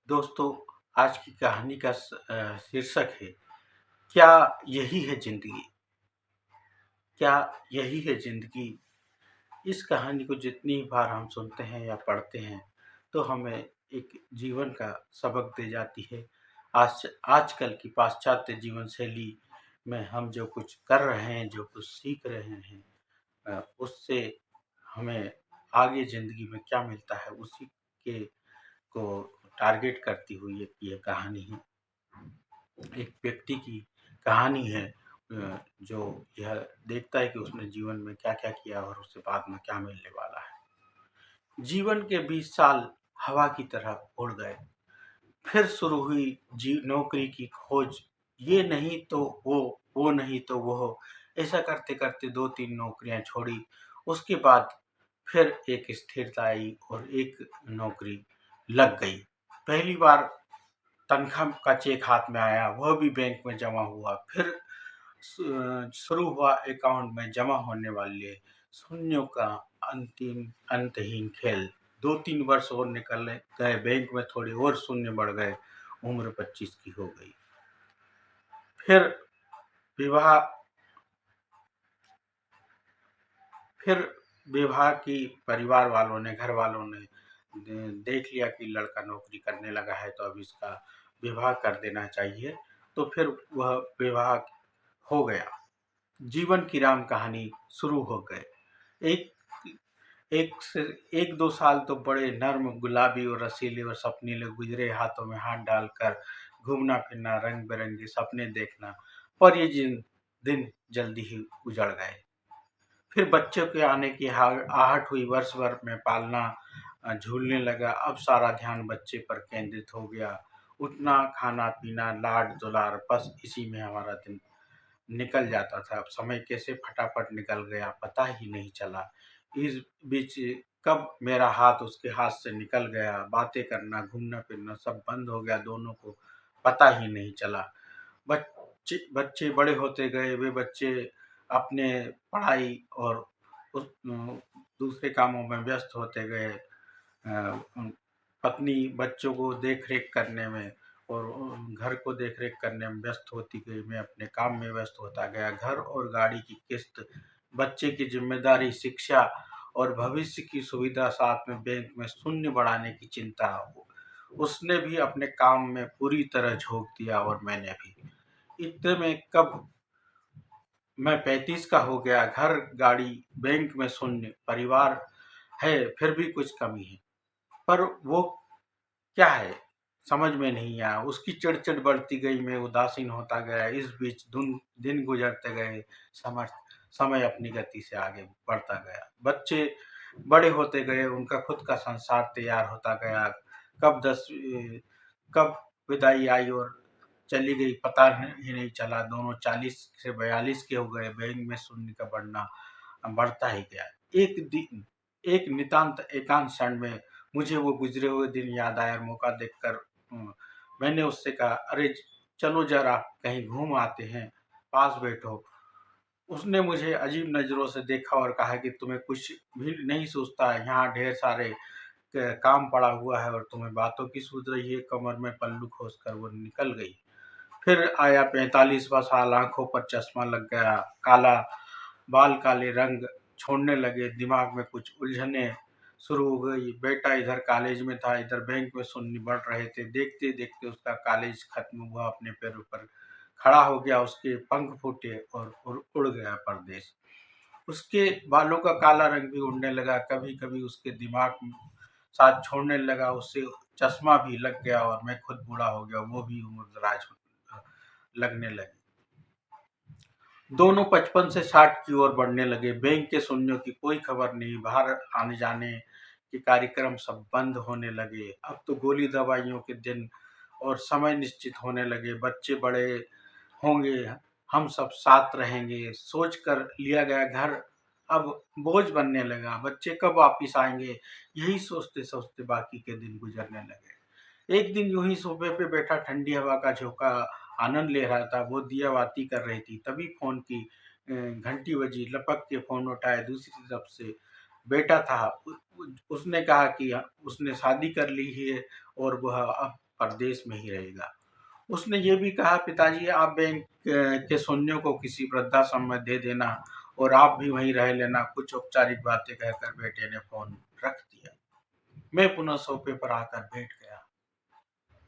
दोस्तों, आज की कहानी का शीर्षक है, क्या यही है ज़िंदगी? क्या यही है ज़िंदगी? इस कहानी को जितनी बार हम सुनते हैं या पढ़ते हैं, तो हमें एक जीवन का सबक दे जाती है। आजकल की पाश्चात्य जीवन शैली में हम जो कुछ कर रहे हैं, जो कुछ सीख रहे हैं, उससे हमें आगे ज़िंदगी में क्या मिलता है, उसी के को टारगेट करती हुई एक ये कहानी है। एक व्यक्ति की कहानी है, जो यह देखता है कि उसने जीवन में क्या-क्या किया और उसे बाद में क्या मिलने वाला है। जीवन के 20 साल हवा की तरह उड़ गए। फिर शुरू हुई नौकरी की खोज। ये नहीं तो वो नहीं तो वो। ऐसा करते-करते 2-3 नौकरियां छोड़ी। उसके बाद फिर एक स्थिरता आई और एक नौकरी लग गई। पहली बार तनख्वाह का चेक हाथ में आया, वह भी बैंक में जमा हुआ। फिर शुरू हुआ अकाउंट में जमा होने वाले शून्यों का अंतहीन खेल। 2-3 वर्ष और निकल गए, बैंक में थोड़े और शून्य बढ़ गए, उम्र 25 की हो गई। फिर विवाह फिर विवाह की परिवार वालों ने, घर वालों ने देख लिया कि लड़का नौकरी करने लगा है, तो अब इसका विवाह कर देना चाहिए। तो फिर वह विवाह हो गया। जीवन की राम कहानी शुरू हो गए। एक एक से 1-2 साल तो बड़े नर्म, गुलाबी और रसीले और सपनीले गुजरे, हाथों में हाथ डालकर घूमना फिरना, रंग बिरंगे सपने देखना। पर ये दिन जल्दी ही उजड़ गए। फिर बच्चों के आने की आहट हुई, वर्ष भर में पालना झूलने लगा। अब सारा ध्यान बच्चे पर केंद्रित हो गया। उठना, खाना पीना, लाड दुलार, बस इसी में हमारा दिन निकल जाता था। अब समय कैसे फटाफट निकल गया पता ही नहीं चला। इस बीच कब मेरा हाथ उसके हाथ से निकल गया, बातें करना, घूमना फिरना सब बंद हो गया, दोनों को पता ही नहीं चला। बच्चे बच्चे बड़े होते गए, वे बच्चे अपने पढ़ाई और दूसरे कामों में व्यस्त होते गए। पत्नी बच्चों को देख रेख करने में और घर को देख रेख करने में व्यस्त होती गई। मैं अपने काम में व्यस्त होता गया। घर और गाड़ी की किस्त, बच्चे की जिम्मेदारी, शिक्षा और भविष्य की सुविधा, साथ में बैंक में शून्य बढ़ाने की चिंता। उसने भी अपने काम में पूरी तरह झोंक दिया और मैंने भी। इतने में कब मैं 35 का हो गया। घर, गाड़ी, बैंक में शून्य, परिवार है फिर भी कुछ कमी है। पर वो क्या है, समझ में नहीं आया। उसकी चिड़-चिड़ बढ़ती गई, मैं उदासीन होता गया। इस बीच दिन गुजरते गए, समय समय अपनी गति से आगे बढ़ता गया। बच्चे बड़े होते गए, उनका खुद का संसार तैयार होता गया। कब 10 कब विदाई आई और चली गई पता ही नहीं चला। दोनों 40 से 42 के हो गए। बैंक में शून्य का बढ़ता ही गया। एक नितांत एकांत क्षण में मुझे वो गुजरे हुए दिन याद आया। मौका देखकर मैंने उससे कहा, अरे चलो जरा कहीं घूम आते हैं, पास बैठो। उसने मुझे अजीब नजरों से देखा और कहा कि तुम्हें कुछ भी नहीं सोचता है, यहाँ ढेर सारे काम पड़ा हुआ है और तुम्हें बातों की सूझ रही है। कमर में पल्लू खोस कर वो निकल गई। फिर आया 45वां साल, आंखों पर चश्मा लग गया, काला बाल काले रंग छोड़ने लगे, दिमाग में कुछ उलझने शुरू हो गई। बेटा इधर कॉलेज में था, इधर बैंक में शून्य बढ़ रहे थे। देखते देखते उसका कॉलेज खत्म हुआ, अपने पैरों पर खड़ा हो गया, उसके पंख फूटे और उड़ गया परदेश। उसके बालों का काला रंग भी उड़ने लगा, कभी कभी उसके दिमाग साथ छोड़ने लगा। उससे चश्मा भी लग गया और मैं खुद बूढ़ा हो गया, वो भी उम्रदराज लगने लगी। दोनों 55 से 60 की ओर बढ़ने लगे। बैंक के शून्यों की कोई खबर नहीं, बाहर आने जाने के कार्यक्रम सब बंद होने लगे। अब तो गोली दवाइयों के दिन और समय निश्चित होने लगे। बच्चे बड़े होंगे, हम सब साथ रहेंगे, सोच कर लिया गया घर अब बोझ बनने लगा। बच्चे कब वापिस आएंगे, यही सोचते सोचते बाकी के दिन गुजरने लगे। एक दिन यूं ही सोफे पे बैठा ठंडी हवा का झोंका आनंद ले रहा था। वो दिया बाती कर रही थी, तभी फोन की घंटी बजी। लपक के फोन उठाया, दूसरी तरफ से बेटा था। उसने कहा कि उसने शादी कर ली है और वह अब परदेश में ही रहेगा। उसने ये भी कहा, पिताजी आप बैंक के शून्यों को किसी वृद्धाश्रम में दे देना और आप भी वहीं रह लेना। कुछ औपचारिक बातें कहकर बेटे ने फोन रख दिया। मैं पुनः सोफे पर आकर बैठ गया।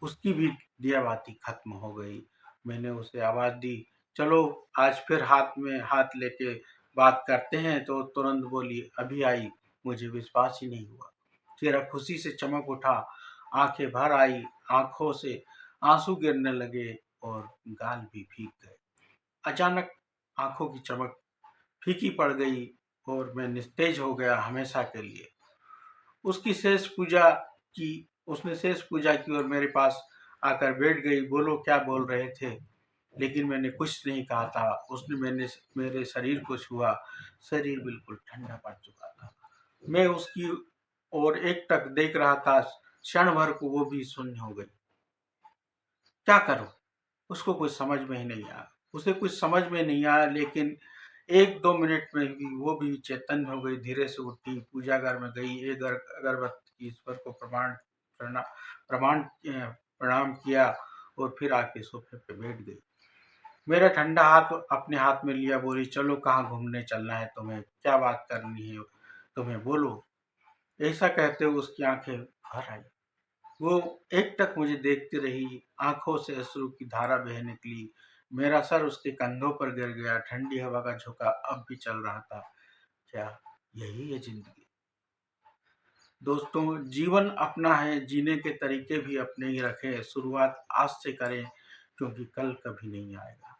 उसकी भी दियाबाती खत्म हो गई। मैंने उसे आवाज दी, चलो आज फिर हाथ में हाथ लेके बात करते हैं, तो तुरंत बोली, अभी आई। मुझे विश्वास ही नहीं हुआ। चेहरा खुशी से चमक उठा, आंखें भर आई, आंखों से आंसू गिरने लगे और गाल भी भीग गए। अचानक आंखों की चमक फीकी पड़ गई और मैं निस्तेज हो गया हमेशा के लिए। उसकी शेष पूजा की उसने शेष पूजा की और मेरे पास आकर बैठ गई। बोलो क्या बोल रहे थे? लेकिन मैंने कुछ नहीं कहा था। उसने मेरे शरीर को छुआ। शरीर बिल्कुल ठंडा पड़ चुका था। मैं उसकी ओर एकटक देख रहा था। क्षण भर को वो भी शून्य हो गई। क्या करूं? उसको कुछ समझ में ही नहीं आया। उसे कुछ समझ में नहीं आया, लेकिन 1-2 मिनट में ही वो भी चैतन्य हो गई। धीरे से उठी, पूजा घर में गई, एक अगरबत्ती की ईश्वर को प्रणाम किया और फिर आके सोफे पे बैठ गई। मेरा ठंडा हाथ अपने हाथ में लिया, बोली, चलो कहाँ घूमने चलना है तुम्हें? क्या बात करनी है तुम्हें, बोलो। ऐसा कहते हुए उसकी आंखें भर आई। वो एकटक मुझे देखती रही। आंखों से अश्रु की धारा बह निकली। मेरा सर उसके कंधों पर गिर गया। ठंडी हवा का झोंका अब भी चल रहा था। क्या यही है जिंदगी? दोस्तों, जीवन अपना है, जीने के तरीके भी अपने ही रखें। शुरुआत आज से करें, क्योंकि कल कभी नहीं आएगा।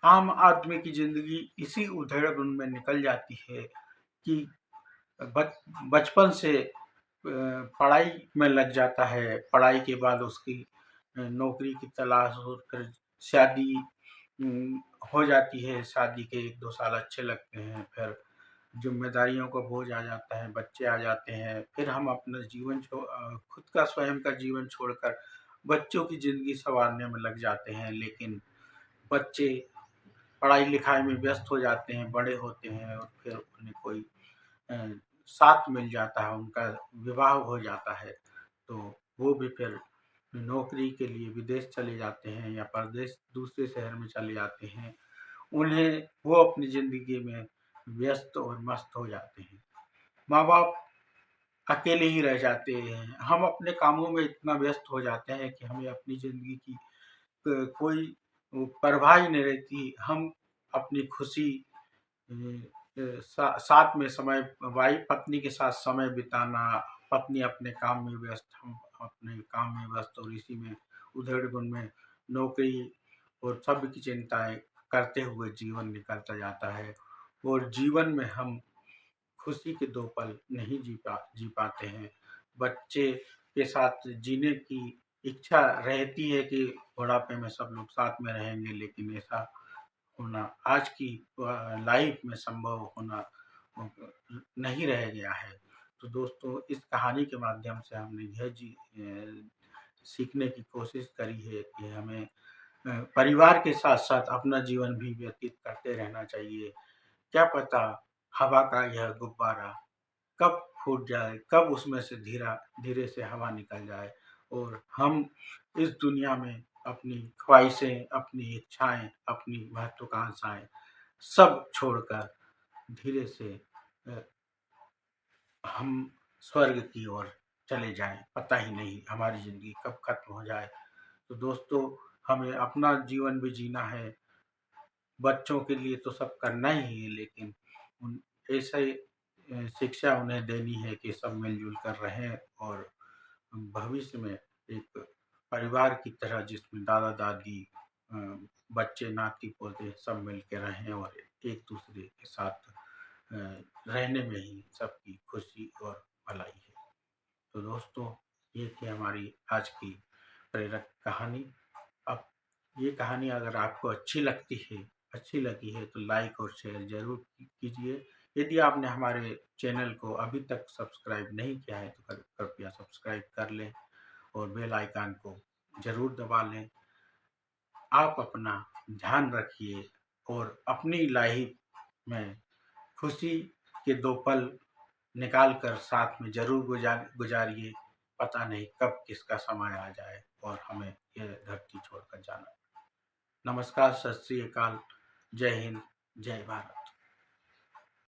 आम आदमी की जिंदगी इसी उधेड़-बुन में निकल जाती है कि बचपन से पढ़ाई में लग जाता है। पढ़ाई के बाद उसकी नौकरी की तलाश और फिर शादी हो जाती है। शादी के 1-2 साल अच्छे लगते हैं, फिर जिम्मेदारियों का बोझ आ जाता है, बच्चे आ जाते हैं। फिर हम अपना खुद का स्वयं का जीवन छोड़कर बच्चों की ज़िंदगी सँवारने में लग जाते हैं। लेकिन बच्चे पढ़ाई लिखाई में व्यस्त हो जाते हैं, बड़े होते हैं और फिर उन्हें कोई अ, साथ मिल जाता है, उनका विवाह हो जाता है, तो वो भी फिर नौकरी के लिए विदेश चले जाते हैं या परदेश दूसरे शहर में चले जाते हैं। उन्हें वो अपनी ज़िंदगी में व्यस्त और मस्त हो जाते हैं। माँ-बाप अकेले ही रह जाते हैं। हम अपने कामों में इतना व्यस्त हो जाते हैं कि हमें अपनी ज़िंदगी की कोई परवाह ही नहीं रहती। हम अपनी खुशी साथ में समय वाइफ पत्नी के साथ समय बिताना, पत्नी अपने काम में व्यस्त, हम अपने काम में व्यस्त और इसी में उधेड़-बुन में नौकरी और सब की चिंताएँ करते हुए जीवन निकलता जाता है और जीवन में हम खुशी के 2 पल नहीं जी पाते हैं। बच्चे के साथ जीने की इच्छा रहती है कि बुढ़ापे में सब लोग साथ में रहेंगे, लेकिन ऐसा होना आज की लाइफ में संभव होना नहीं रह गया है। तो दोस्तों, इस कहानी के माध्यम से हमने यह सीखने की कोशिश करी है कि हमें परिवार के साथ-साथ अपना जीवन भी व्यतीत करते रहना चाहिए। क्या पता हवा का यह गुब्बारा कब फूट जाए, कब उसमें से धीरे से हवा निकल जाए और हम इस दुनिया में अपनी ख्वाहिशें, अपनी इच्छाएँ, अपनी महत्वाकांक्षाएँ सब छोड़कर धीरे से अ, हम स्वर्ग की ओर चले जाएँ। पता ही नहीं हमारी ज़िंदगी कब खत्म हो जाए। तो दोस्तों, हमें अपना जीवन भी जीना है। बच्चों के लिए तो सब करना ही है, लेकिन उन ऐसे शिक्षा उन्हें देनी है कि सब मिल-जुल कर रहें और भविष्य में एक परिवार की तरह जिसमें दादा-दादी, अ, बच्चे, नाती-पोते सब मिल के रहें और एक-दूसरे के साथ रहने में ही सबकी खुशी और भलाई है। तो दोस्तों, ये थी हमारी आज की प्रेरक कहानी। अब ये कहानी अगर आपको अच्छी लगी है तो लाइक और शेयर ज़रूर कीजिए। यदि आपने हमारे चैनल को अभी तक सब्सक्राइब नहीं किया है तो कृपया सब्सक्राइब कर लें और बेल आइकन को ज़रूर दबा लें। आप अपना ध्यान रखिए और अपनी लाइफ में खुशी के 2 पल निकाल कर साथ में ज़रूर गुजारिए। पता नहीं कब किसका समय आ जाए और हमें ये धरती छोड़कर जाना। नमस्कार, सत श्री अकाल, जय हिंद, जय भारत।